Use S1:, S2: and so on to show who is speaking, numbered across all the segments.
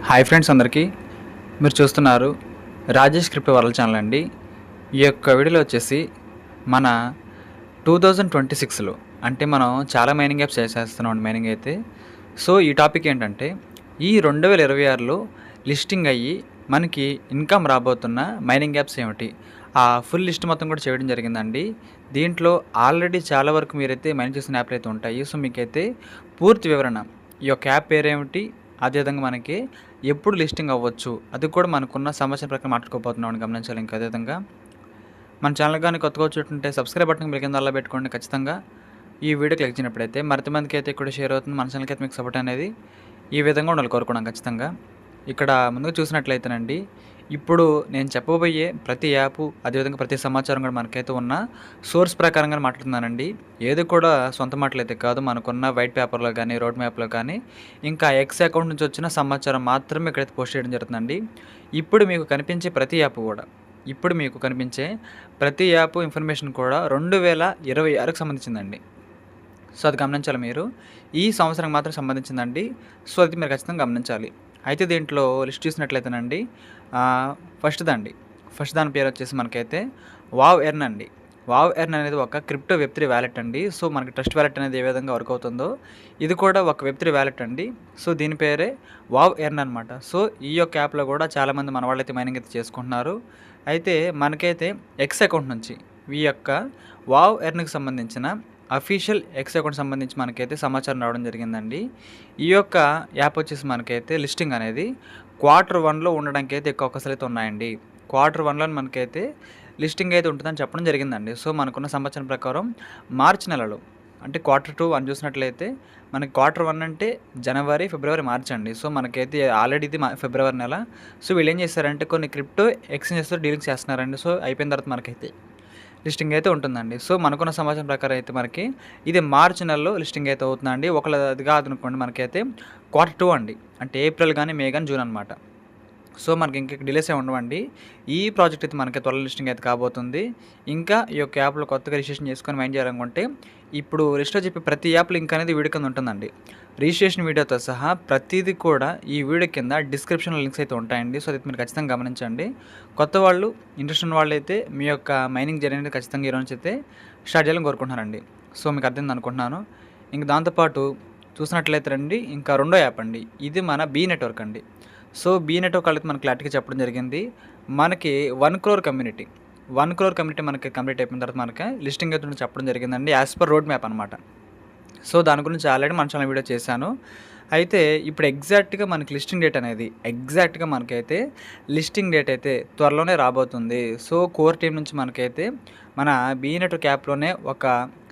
S1: Hi friends అందరికీ. మీరు చూస్తున్నారు రాజేష్ క్రిప్టో వరల్డ్ ఛానల్ అండి. ఈ యొక్క వీడియోలో వచ్చేసి మన 2026లో అంటే మనం చాలా మైనింగ్ యాప్స్ చేసేస్తున్నాం మైనింగ్ అయితే. సో ఈ టాపిక్ ఏంటంటే ఈ 2026లో లిస్టింగ్ అయ్యి మనకి ఇన్కమ్ రాబోతున్న మైనింగ్ యాప్స్ ఏమిటి, ఆ ఫుల్ లిస్ట్ మొత్తం కూడా చేయడం జరిగిందండి. దీంట్లో ఆల్రెడీ చాలా వరకు మీరైతే మైనింగ్ చేసిన యాప్లు అయితే ఉంటాయి. సో మీకైతే పూర్తి వివరణ, ఈ యొక్క యాప్ పేరేమిటి, అదేవిధంగా మనకి ఎప్పుడు లిస్టింగ్ అవ్వచ్చు, అది కూడా మనకున్న సమాచారం ప్రకారం మాట్లాడుకోబోతున్నామని గమనించాలి. ఇంకా అదేవిధంగా మన ఛానల్ కానీ కొత్తగా వచ్చేటంటే సబ్స్క్రైబ్ బటన్ మీరు కింద అలా పెట్టుకోండి. ఖచ్చితంగా ఈ వీడియో క్లిక్ చేసినప్పుడైతే మరింత మందికి అయితే కూడా షేర్ అవుతుంది. మన ఛానల్కి అయితే మీకు సపోర్ట్ అనేది ఈ విధంగా ఉండాలి కోరుకున్నాం ఖచ్చితంగా. ఇక్కడ ముందుగా చూసినట్లయితేనండి, ఇప్పుడు నేను చెప్పబోయే ప్రతి యాప్ అదేవిధంగా ప్రతి సమాచారం కూడా మనకైతే ఉన్న సోర్స్ ప్రకారంగా మాట్లాడుతున్నానండి. ఏది కూడా సొంత మాటలైతే కాదు, మనకున్న వైట్ పేపర్లో కానీ రోడ్ మ్యాప్లో కానీ ఇంకా ఎక్స్ అకౌంట్ నుంచి వచ్చిన సమాచారం మాత్రమే ఇక్కడైతే పోస్ట్ చేయడం జరుగుతుందండి. ఇప్పుడు మీకు కనిపించే ప్రతి యాప్ ఇన్ఫర్మేషన్ కూడా 2026కి సంబంధించిందండి. సో అది గమనించాలి మీరు. ఈ సంవత్సరం మాత్రం సంబంధించిందండి. సో అది మీరు ఖచ్చితంగా గమనించాలి. అయితే దీంట్లో లిస్ట్ చూసినట్లయితేనండి, ఫస్ట్ దాని పేరు వచ్చేసి మనకైతే వావ్ ఎర్న్ అండి. వావ్ ఎర్న్ అనేది ఒక క్రిప్టో వెబ్3 వ్యాలెట్ అండి. సో మనకి ట్రస్ట్ వ్యాలెట్ అనేది ఏ విధంగా వర్క్ అవుతుందో ఇది కూడా ఒక వెబ్3 వ్యాలెట్ అండి. సో దీని పేరే వావ్ ఎర్న్ అనమాట. సో ఈ యొక్క యాప్లో కూడా చాలామంది మన వాళ్ళైతే మైనింగ్ అయితే చేసుకుంటున్నారు. అయితే మనకైతే ఎక్స్ అకౌంట్ నుంచి ఈ యొక్క వావ్ ఎర్న్కి సంబంధించిన అఫీషియల్ ఎక్స్ అకౌంట్ సంబంధించి మనకైతే సమాచారం రావడం జరిగిందండి. ఈ యొక్క యాప్ వచ్చేసి మనకైతే లిస్టింగ్ అనేది Q1లో ఉండడానికి అయితే ఎక్కువ అవకాశాలు అయితే ఉన్నాయండి. Q1లో మనకైతే లిస్టింగ్ అయితే ఉంటుందని చెప్పడం జరిగిందండి. సో మనకున్న సమాచారం ప్రకారం మార్చి నెలలో అంటే Q2 అని చూసినట్లయితే మనకి Q1 అంటే జనవరి, ఫిబ్రవరి, మార్చ్ అండి. సో మనకైతే ఆల్రెడీ ఇది ఫిబ్రవరి నెల. సో వీళ్ళు ఏం చేస్తారంటే కొన్ని క్రిప్టో ఎక్స్చేంజెస్తో డీలింగ్స్ చేస్తున్నారండి. సో అయిపోయిన తర్వాత మనకైతే లిస్టింగ్ అయితే ఉంటుందండి. సో మనకున్న సమాచారం ప్రకారం అయితే మనకి ఇది మార్చి నెలలో లిస్టింగ్ అయితే అవుతుందండి. ఒకవేళ అది కాదనుకోండి మనకైతే Q2 అండి, అంటే ఏప్రిల్ కానీ మే కానీ జూన్ అనమాట. సో మనకి ఇంకా డిలేస్ ఏమి ఉండవండి. ఈ ప్రాజెక్ట్ అయితే మనకి త్వరలో లిస్టింగ్ అయితే కాబోతుంది. ఇంకా ఈ యొక్క యాప్లో కొత్తగా రిజిస్ట్రేషన్ చేసుకొని మైండ్ చేయాలనుకుంటే ఇప్పుడు లిస్ట్లో చెప్పే ప్రతి యాప్ లింక్ అనేది వీడియో కింద ఉంటుందండి. రిజిస్ట్రేషన్ వీడియోతో సహా ప్రతిదీ కూడా ఈ వీడియో కింద డిస్క్రిప్షన్లో లింక్స్ అయితే ఉంటాయండి. సో అది మీరు ఖచ్చితంగా గమనించండి. కొత్త వాళ్ళు, ఇంట్రెస్ట్ ఉన్న వాళ్ళు అయితే మీ యొక్క మైనింగ్ జర్నీ అనేది ఖచ్చితంగా ఈరోజు అయితే స్టార్ట్ చేయాలని కోరుకుంటున్నారండి. సో మీకు అర్థమైంది అనుకుంటున్నాను. ఇంకా దాంతోపాటు చూసినట్లయితే రండి, ఇంకా రెండో యాప్ అండి, ఇది మన బీ నెట్వర్క్ అండి. సో బీ నెట్వర్క్ వాళ్ళైతే మనకి క్లారిటీగా చెప్పడం జరిగింది. మనకి 1 crore కమ్యూనిటీ మనకి కంప్లీట్ అయిపోయిన తర్వాత మనకి లిస్టింగ్ అయితే చెప్పడం జరిగిందండి, యాజ్ పర్ రోడ్ మ్యాప్ అనమాట. సో దాని గురించి ఆల్రెడీ మన ఛానల్ వీడియో చేశాను. అయితే ఇప్పుడు ఎగ్జాక్ట్గా మనకి లిస్టింగ్ డేట్ అయితే త్వరలోనే రాబోతుంది. సో కోర్ టీం నుంచి మనకైతే మన బీ నెట్వర్క్ యాప్లోనే ఒక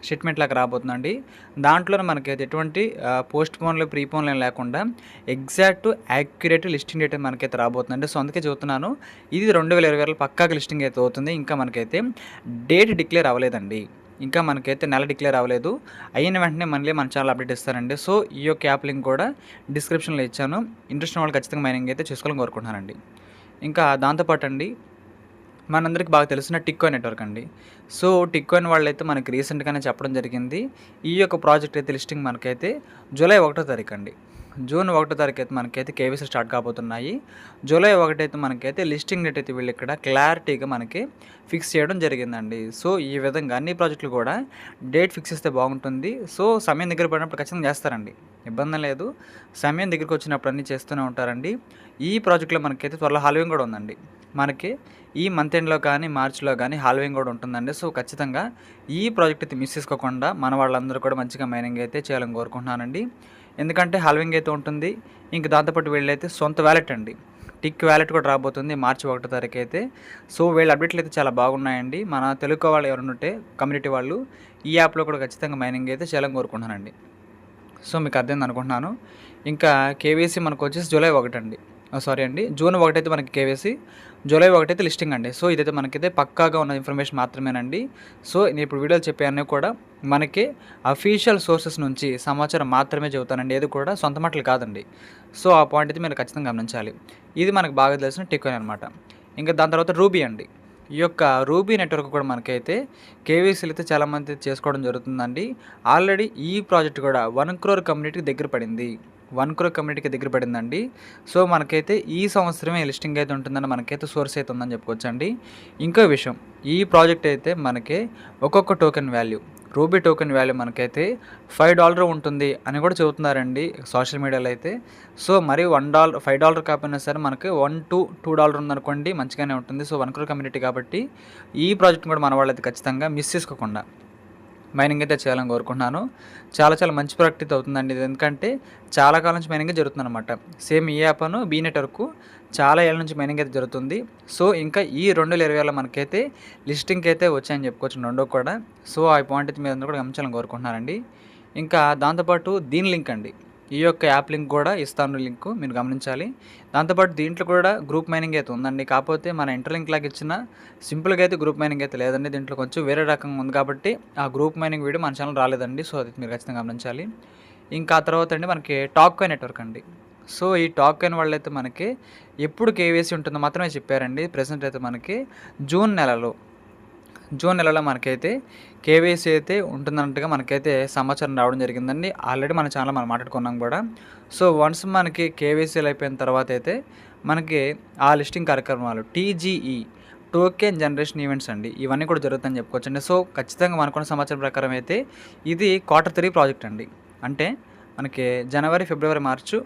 S1: స్టేట్మెంట్ లాగా రాబోతుందండి. దాంట్లోనే మనకైతే ఎటువంటి పోస్ట్ పోన్లు, ప్రీపోన్లు ఏం లేకుండా ఎగ్జాక్ట్ యాక్యురేట్ లిస్టింగ్ డేట్ మనకైతే రాబోతుందండి. సో అందుకే చెబుతున్నాను, ఇది 2026లో పక్కాగా లిస్టింగ్ అయితే అవుతుంది. ఇంకా మనకైతే డేట్ డిక్లేర్ అవ్వలేదండి. ఇంకా మనకైతే నెల డిక్లేర్ అవ్వలేదు. అయిన వెంటనే మళ్ళీ మన ఛానల్ అప్డేట్ ఇస్తారండి. సో ఈ యొక్క యాప్ లింక్ కూడా డిస్క్రిప్షన్లో ఇచ్చాను. ఇంట్రెస్ట్ ఉన్న వాళ్ళు ఖచ్చితంగా మైనింగ్ అయితే చేసుకోవాలని కోరుకుంటున్నానండి. ఇంకా దాంతోపాటు అండి, మనందరికీ బాగా తెలిసిన టిక్కాయిన్ నెట్వర్క్ అండి. సో టిక్కాయిన్ వాళ్ళైతే మనకి రీసెంట్గానే చెప్పడం జరిగింది, ఈ యొక్క ప్రాజెక్ట్ అయితే లిస్టింగ్ మనకైతే జూలై 1వ తారీఖు అండి. జూన్ 1వ తారీఖు అయితే మనకైతే కేవీసీ స్టార్ట్ కాబోతున్నాయి. జూలై 1 అయితే మనకైతే లిస్టింగ్ డేట్ అయితే వీళ్ళు ఇక్కడ క్లారిటీగా మనకి ఫిక్స్ చేయడం జరిగిందండి. సో ఈ విధంగా అన్ని ప్రాజెక్టులు కూడా డేట్ ఫిక్స్ చేస్తే బాగుంటుంది. సో సమయం దగ్గర పడినప్పుడు ఖచ్చితంగా చేస్తారండి, ఇబ్బంది లేదు. సమయం దగ్గరికి వచ్చినప్పుడు అన్నీ చేస్తూనే ఉంటారండి. ఈ ప్రాజెక్ట్లో మనకైతే త్వరలో హాల్వింగ్ కూడా ఉందండి. మనకి ఈ మంత్ ఎండ్లో కానీ మార్చిలో కానీ హాల్వింగ్ కూడా ఉంటుందండి. సో ఖచ్చితంగా ఈ ప్రాజెక్ట్ అయితే మిస్ చేసుకోకుండా మన వాళ్ళందరూ కూడా మంచిగా మైనింగ్ అయితే చేయాలని కోరుకుంటున్నానండి. ఎందుకంటే హాల్వింగ్ అయితే ఉంటుంది. ఇంక దాంతోపాటు వీళ్ళైతే సొంత వ్యాలెట్ అండి, టిక్ వ్యాలెట్ కూడా రాబోతుంది మార్చి 1వ తారీఖు అయితే. సో వీళ్ళ అప్డేట్లు అయితే చాలా బాగున్నాయండి. మన తెలుగు వాళ్ళు ఎవరైనా ఉంటే కమ్యూనిటీ వాళ్ళు ఈ యాప్లో కూడా ఖచ్చితంగా మైనింగ్ అయితే చేయాలని కోరుకుంటున్నానండి. సో మీకు అర్థమైంది అనుకుంటున్నాను. ఇంకా కేవీసీ మనకు వచ్చేసి జూలై 1 అండి, జూన్ 1 అయితే మనకి కేవీసీ, జూలై 1 అయితే లిస్టింగ్ అండి. సో ఇదైతే మనకైతే పక్కాగా ఉన్న ఇన్ఫర్మేషన్ మాత్రమేనండి. సో నేను ఇప్పుడు వీడియోలు చెప్పాను కూడా మనకి అఫీషియల్ సోర్సెస్ నుంచి సమాచారం మాత్రమే చెబుతానండి, ఏది కూడా సొంత మాటలు కాదండి. సో ఆ పాయింట్ అయితే మీరు ఖచ్చితంగా గమనించాలి. ఇది మనకు బాగా తెలిసిన టిక్కాయిన్ అనమాట. ఇంకా దాని తర్వాత రూబీ అండి. ఈ యొక్క రూబీ నెట్వర్క్ కూడా మనకైతే కేవీసీలు అయితే చాలామంది చేసుకోవడం జరుగుతుందండి. ఆల్రెడీ ఈ ప్రాజెక్ట్ కూడా 1 crore కమ్యూనిటీకి దగ్గర పడింది. 1 క్రోర్ కమ్యూనిటీకి దగ్గర పడిందండి. సో మనకైతే ఈ సంవత్సరమే లిస్టింగ్ అయితే ఉంటుందని మనకైతే సోర్స్ అయితే ఉందని చెప్పుకోవచ్చండి. ఇంకో విషయం, ఈ ప్రాజెక్ట్ అయితే మనకి ఒక్కొక్క token value, ruby token value మనకైతే $5 ఉంటుంది అని కూడా చెబుతున్నారండి సోషల్ మీడియాలో అయితే. సో మరి $1 $5 కాకపోయినా సరే మనకి $1 to $2 ఉందనుకోండి మంచిగానే ఉంటుంది. సో 1 క్రోర్ కమ్యూనిటీ కాబట్టి ఈ ప్రాజెక్ట్ని కూడా మన వాళ్ళైతే ఖచ్చితంగా మిస్ చేసుకోకుండా మైనింగ్ అయితే చేయాలని కోరుకుంటున్నాను. చాలా మంచి ప్రాజెక్ట్ అయితే అవుతుందండి ఇది. ఎందుకంటే చాలా కాలం నుంచి మైనింగ్ జరుగుతుందన్నమాట. సేమ్ ఈ యాప్ అను బీ నెట్వర్క్ చాలా ఏళ్ళ నుంచి మైనింగ్ అయితే జరుగుతుంది. సో ఇంకా ఈ 2020లో మనకైతే లిస్టింగ్కి అయితే వచ్చాయని చెప్పుకోవచ్చు రెండో కూడా. సో ఆ పాయింట్ అయితే మీరు అందరూ కూడా గమనించాలని కోరుకుంటున్నానండి. ఇంకా దాంతోపాటు దీని లింక్ అండి, ఈ యొక్క యాప్ లింక్ కూడా ఇస్తాను, లింక్ మీరు గమనించాలి. దాంతోపాటు దీంట్లో కూడా గ్రూప్ మైనింగ్ అయితే ఉందండి. కాకపోతే మన ఇంటర్లింక్ లాగా ఇచ్చిన సింపుల్గా అయితే గ్రూప్ మైనింగ్ అయితే లేదండి. దీంట్లో కొంచెం వేరే రకంగా ఉంది కాబట్టి ఆ గ్రూప్ మైనింగ్ వీడియో మన ఛానల్ రాలేదండి. సో అది మీరు ఖచ్చితంగా గమనించాలి. ఇంకా ఆ తర్వాత అండి మనకి టాక్ కాయిన్ నెట్వర్క్ అండి. సో ఈ టాక్ కాయిన్ వాళ్ళైతే మనకి ఎప్పుడు కేవైసీ ఉంటుందో మాత్రమే చెప్పారండి. ప్రెసెంట్ అయితే మనకి జూన్ నెలలో మనకైతే కేవైసీ అయితే ఉంటుందన్నట్టుగా మనకైతే సమాచారం రావడం జరిగిందండి. ఆల్రెడీ మన ఛానల్ మనం మాట్లాడుకున్నాం కూడా. సో వన్స్ మనకి కేవైసీలు అయిపోయిన తర్వాత అయితే మనకి ఆ లిస్టింగ్ కార్యక్రమాలు TGE టోకెన్ జనరేషన్ ఈవెంట్స్ అండి, ఇవన్నీ కూడా జరుగుతాయని చెప్పుకోవచ్చండి. సో ఖచ్చితంగా మనకున్న సమాచారం ప్రకారం అయితే ఇది Q3 ప్రాజెక్ట్ అండి. అంటే మనకి జనవరి, ఫిబ్రవరి, మార్చు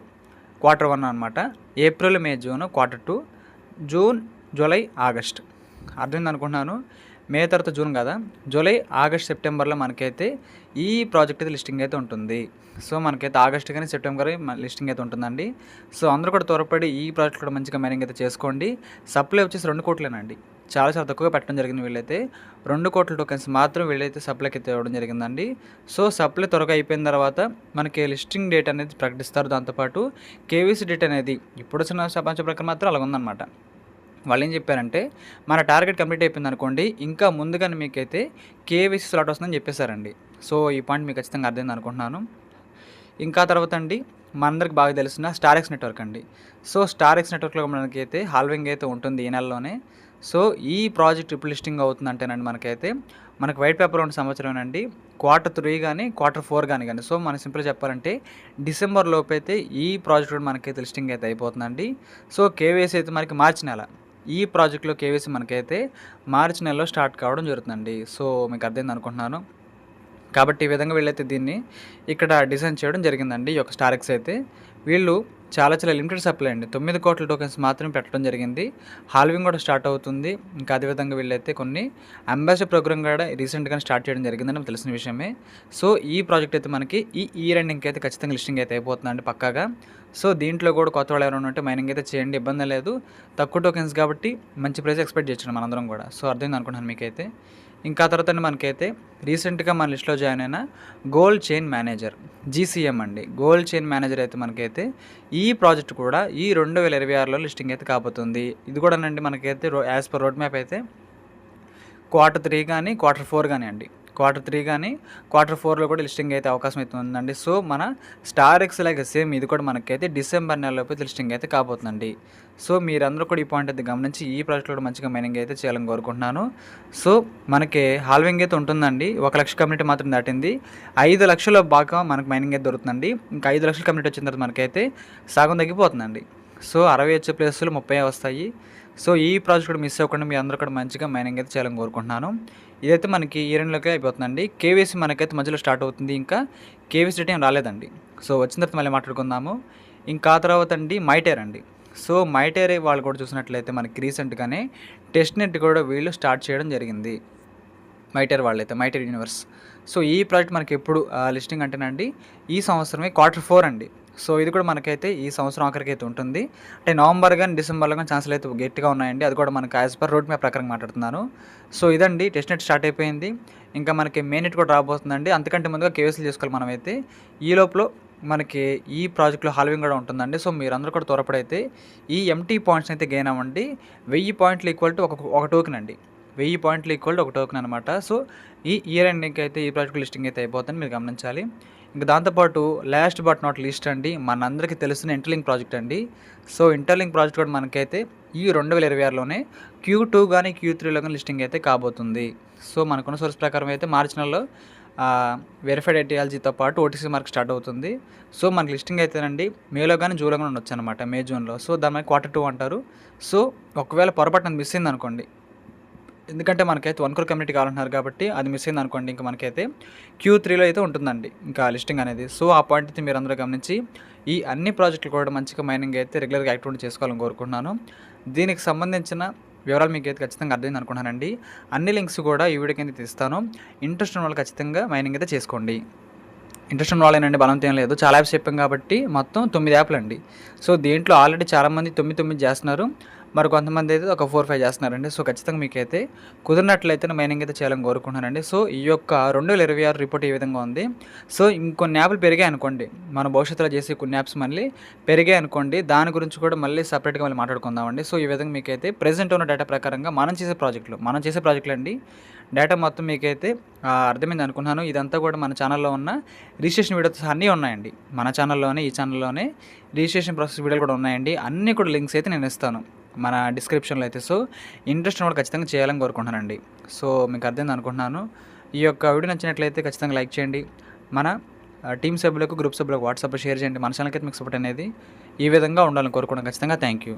S1: Q1 అనమాట. April, May, June Q2, June, July, August. అర్థమైంది అనుకుంటున్నాను. మే తర్వాత జూన్ కదా, జూలై, ఆగస్ట్, సెప్టెంబర్లో మనకైతే ఈ ప్రాజెక్ట్ అయితే లిస్టింగ్ అయితే ఉంటుంది. సో మనకైతే ఆగస్ట్ కానీ సెప్టెంబర్ లిస్టింగ్ అయితే ఉంటుందండి. సో అందరూ కూడా త్వరపడి ఈ ప్రాజెక్ట్ కూడా మంచిగా మైనింగ్ అయితే చేసుకోండి. సప్లై వచ్చేసి 2 కోట్లేనండి. చాలా తక్కువగా పెట్టడం జరిగింది. వీళ్ళైతే 2 కోట్ల టోకెన్స్ మాత్రం వీళ్ళైతే సప్లైకి అయితే ఇవ్వడం జరిగిందండి. సో సప్లై త్వరగా అయిపోయిన తర్వాత మనకి లిస్టింగ్ డేట్ అనేది ప్రకటిస్తారు. దాంతోపాటు కేవైసీ డేట్ అనేది ఇప్పుడు వచ్చిన సమాచారం ప్రకారం మాత్రం అలా ఉందన్నమాట. వాళ్ళు ఏం చెప్పారంటే మన టార్గెట్ కంప్లీట్ అయిపోయింది అనుకోండి, ఇంకా ముందుగానే మీకైతే కేవైసీ స్లాట్ వస్తుందని చెప్పేశారండి. సో ఈ పాయింట్ మీకు ఖచ్చితంగా అర్థమైంది అనుకుంటున్నాను. ఇంకా తర్వాత అండి మనందరికి బాగా తెలిసిన స్టార్ఎక్స్ నెట్వర్క్ అండి. సో స్టార్ఎక్స్ నెట్వర్క్లో మనకైతే హాల్వింగ్ అయితే ఉంటుంది ఈ నెలలోనే. సో ఈ ప్రాజెక్ట్ ఇప్పుడు లిస్టింగ్ అవుతుందంటేనండి మనకు వైట్ పేపర్ ఉన్న సంవత్సరమేనండి. Q3 కానీ Q4 కానీ. సో మనం సింపుల్గా చెప్పాలంటే డిసెంబర్ లోపు అయితే ఈ ప్రాజెక్ట్ కూడా మనకైతే లిస్టింగ్ అయితే అయిపోతుందండి. సో కేవైసీ అయితే మనకి మార్చి నెల, ఈ ప్రాజెక్ట్లో కేవైసీ మనకైతే మార్చి నెలలో స్టార్ట్ కావడం జరుగుతుందండి. సో మీకు అర్థమైంది అనుకుంటున్నాను. కాబట్టి ఈ విధంగా వీళ్ళైతే దీన్ని ఇక్కడ డిజైన్ చేయడం జరిగిందండి. ఈ యొక్క స్టార్ఎక్స్ అయితే వీళ్ళు చాలా లిమిటెడ్ సప్లై అండి, 9 కోట్ల టోకెన్స్ మాత్రమే పెట్టడం జరిగింది. హాల్వింగ్ కూడా స్టార్ట్ అవుతుంది. ఇంకా అదేవిధంగా వీళ్ళైతే కొన్ని అంబాసిడర్ ప్రోగ్రామ్ కూడా రీసెంట్గా స్టార్ట్ చేయడం జరిగిందని మనకు తెలిసిన విషయమే. సో ఈ ప్రాజెక్ట్ అయితే మనకి ఈ ఇయర్ ఎండింగ్కి అయితే ఖచ్చితంగా లిస్టింగ్ అయితే అయిపోతుందండి పక్కాగా. సో దీంట్లో కూడా కొత్త వాళ్ళు ఎవరైనా ఉంటే మైనింగ్ అయితే చేయండి, ఇబ్బంది లేదు. తక్కువ టోకెన్స్ కాబట్టి మంచి ప్రైస్ ఎక్స్పెక్ట్ చేయొచ్చు మనందరం కూడా. సో అర్థమైంది అనుకుంటున్నాను మీకైతే. ఇంకా తర్వాత మనకైతే రీసెంట్గా మన లిస్ట్లో జాయిన్ అయిన గోల్డ్ చైన్ మేనేజర్ GCM అండి. గోల్డ్ చైన్ మేనేజర్ అయితే మనకైతే ఈ ప్రాజెక్ట్ కూడా ఈ 2026లో లిస్టింగ్ అయితే కాబోతుంది. ఇది కూడా అండి మనకైతే యాజ్ పర్ రోడ్ మ్యాప్ అయితే Q3 కానీ Q4 కానీ అండి. Q3 కానీ Q4లో కూడా లిస్టింగ్ అయితే అవకాశం అయితే ఉందండి. సో మన స్టార్ఎక్స్ లాగా సేమ్ ఇది కూడా మనకైతే డిసెంబర్ నెలలోపు లిస్టింగ్ అయితే కాబోతుందండి. సో మీరందరూ కూడా ఈ పాయింట్ అయితే గమనించి ఈ ప్రాజెక్ట్లో కూడా మంచిగా మైనింగ్ అయితే చేయాలని కోరుకుంటున్నాను. సో మనకి హాల్వింగ్ అయితే ఉంటుందండి. 1 లక్ష కమ్యూనిటీ మాత్రం దాటింది. 5 లక్షల బాగా మనకు మైనింగ్ అయితే దొరుకుతుందండి. ఇంకా 5 లక్షల కమ్యూనిటీ వచ్చిన తర్వాత మనకైతే సగం తగ్గిపోతుందండి. సో 60 వచ్చే ప్లేస్లు 30 వస్తాయి. సో ఈ ప్రాజెక్ట్ కూడా మిస్ అవ్వకుండా మీ అందరూ కూడా మంచిగా మైనింగ్ అయితే చేయాలని కోరుకుంటున్నాను. ఇదైతే మనకి ఈ రెండులోకే అయిపోతుందండి. కేవైసీ మనకైతే మధ్యలో స్టార్ట్ అవుతుంది. ఇంకా కేవైసీ డేట్ ఏం రాలేదండి. సో వచ్చిన తర్వాత మళ్ళీ మాట్లాడుకుందాము. ఇంకా తర్వాత అండి మైటేర్ అండి. సో మైటేర్ వాళ్ళు కూడా చూసినట్లయితే మనకి రీసెంట్గానే టెస్ట్ నెట్ కూడా వీళ్ళు స్టార్ట్ చేయడం జరిగింది. మైటేర్ వాళ్ళైతే మైటేర్ యూనివర్స్. సో ఈ ప్రాజెక్ట్ మనకి ఎప్పుడు లిస్టింగ్ అంటేనండి ఈ సంవత్సరమే Q4 అండి. సో ఇది కూడా మనకైతే ఈ సంవత్సరం ఆఖరికి అయితే ఉంటుంది. అంటే నవంబర్ కానీ డిసెంబర్లో కానీ ఛాన్సులు అయితే గట్టిగా ఉన్నాయండి. అది కూడా మనకు యాజ్ పర్ రోడ్ మ్యాప్ ప్రకారం మాట్లాడుతున్నాను. సో ఇదండి టెస్ట్ నెట్ స్టార్ట్ అయిపోయింది. ఇంకా మనకి మెయిన్ నెట్ కూడా రాబోతుందండి. అంతకంటే ముందుగా కేవైసీలు చేసుకోవాలి మనమైతే. ఈ లోపల మనకి ఈ ప్రాజెక్ట్లో హాల్వింగ్ కూడా ఉంటుందండి. సో మీరందరూ కూడా త్వరపడైతే ఈ MT పాయింట్స్ అయితే గెయిన్ అవ్వండి. 1000 పాయింట్లు ఈక్వల్ టు ఒక టోకెన్ అండి. 1000 పాయింట్లు ఈక్వల్ టు ఒక టోకెన్ అనమాట. సో ఈ ఇయర్ ఎండింగ్కి అయితే ఈ ప్రాజెక్ట్ లిస్టింగ్ అయితే అయిపోతుంది, మీరు గమనించాలి. ఇంకా దాంతోపాటు లాస్ట్ బట్ నాట్ లీస్ట్ అండి మనందరికీ తెలిసిన ఇంటర్లింక్ ప్రాజెక్ట్ అండి. సో ఇంటర్లింక్ ప్రాజెక్ట్ కూడా మనకైతే ఈ 2026లోనే Q2 కానీ Q3లో కానీ లిస్టింగ్ అయితే కాబోతుంది. సో మనకున్న సోర్స్ ప్రకారం అయితే మార్చి నెలలో వెరిఫైడ్ ఐడియాలజీతో పాటు ఓటీసీ మార్క్ స్టార్ట్ అవుతుంది. సో మనకి లిస్టింగ్ అయితేనండి మేలో కానీ జూన్లో కానీ ఉండొచ్చు అనమాట, మే జూన్లో. సో దాని Q2 అంటారు. సో ఒకవేళ పొరపాటున మిస్ అయింది అనుకోండి, ఎందుకంటే మనకైతే 1 crore కమ్యూనిటీ కావాలంటున్నారు కాబట్టి అది మిస్ అయింది అనుకోండి, ఇంకా మనకైతే Q3లో అయితే ఉంటుందండి ఇంకా లిస్టింగ్ అనేది. సో ఆ పాయింట్ అయితే మీరు అందరూ గమనించి ఈ అన్ని ప్రాజెక్టులు కూడా మంచిగా మైనింగ్ అయితే రెగ్యులర్గా యాక్టివిటీ చేసుకోవాలని కోరుకుంటున్నాను. దీనికి సంబంధించిన వివరాలు మీకైతే ఖచ్చితంగా అర్థమైంది అనుకుంటున్నానండి. అన్ని లింక్స్ కూడా ఈ వీడియో కింద ఇస్తాను. ఇంట్రెస్ట్ ఉన్న వాళ్ళు ఖచ్చితంగా మైనింగ్ అయితే చేసుకోండి. ఇంట్రెస్ట్ ఉన్న వాళ్ళేనండి, బలవంతం ఏం లేదు. చాలా యాప్స్ చెప్పాం కాబట్టి మొత్తం 9 యాప్లు అండి. సో దీంట్లో ఆల్రెడీ చాలామంది 9 చేస్తున్నారు, మరి కొంతమంది అయితే ఒక 4-5 చేస్తున్నారండి. సో ఖచ్చితంగా మీకైతే కుదిరినట్లయితే మైనింగ్ అయితే చేయాలని కోరుకుంటున్నానండి. సో ఈ యొక్క 2026 రిపోర్ట్ ఈ విధంగా ఉంది. సో ఇంకొన్ని యాప్లు పెరిగాయి అనుకోండి, మన భవిష్యత్తులో చేసే కొన్ని యాప్స్ మళ్ళీ పెరిగాయి అనుకోండి, దాని గురించి కూడా మళ్ళీ సపరేట్గా మళ్ళీ మాట్లాడుకుందామండి. సో ఈ విధంగా మీకైతే ప్రెజెంట్ ఉన్న డేటా ప్రకారంగా మనం చేసే ప్రాజెక్టులు అండి, డేటా మొత్తం మీకైతే అర్థమైంది అనుకున్నాను. ఇదంతా కూడా మన ఛానల్లో ఉన్న రిజిస్ట్రేషన్ వీడియోస్ అన్నీ ఉన్నాయండి. మన ఛానల్లోనే, ఈ ఛానల్లోనే రిజిస్ట్రేషన్ ప్రాసెస్ వీడియోలు కూడా ఉన్నాయండి. అన్నీ కూడా లింక్స్ అయితే నేను ఇస్తాను మన డిస్క్రిప్షన్లో అయితే. సో ఇంట్రెస్ట్ ఉన్న ఖచ్చితంగా చేయాలని కోరుకుంటున్నానండి. సో మీకు అర్థమైంది అనుకుంటున్నాను. ఈ యొక్క వీడియో నచ్చినట్లయితే ఖచ్చితంగా లైక్ చేయండి. మన టీమ్ సభ్యులకు, గ్రూప్ సభ్యులకు వాట్సాప్లో షేర్ చేయండి. మన ఛానల్కి అయితే మీకు సపోర్ట్ అనేది ఈ విధంగా ఉండాలని కోరుకుంటున్నాను ఖచ్చితంగా. Thank you.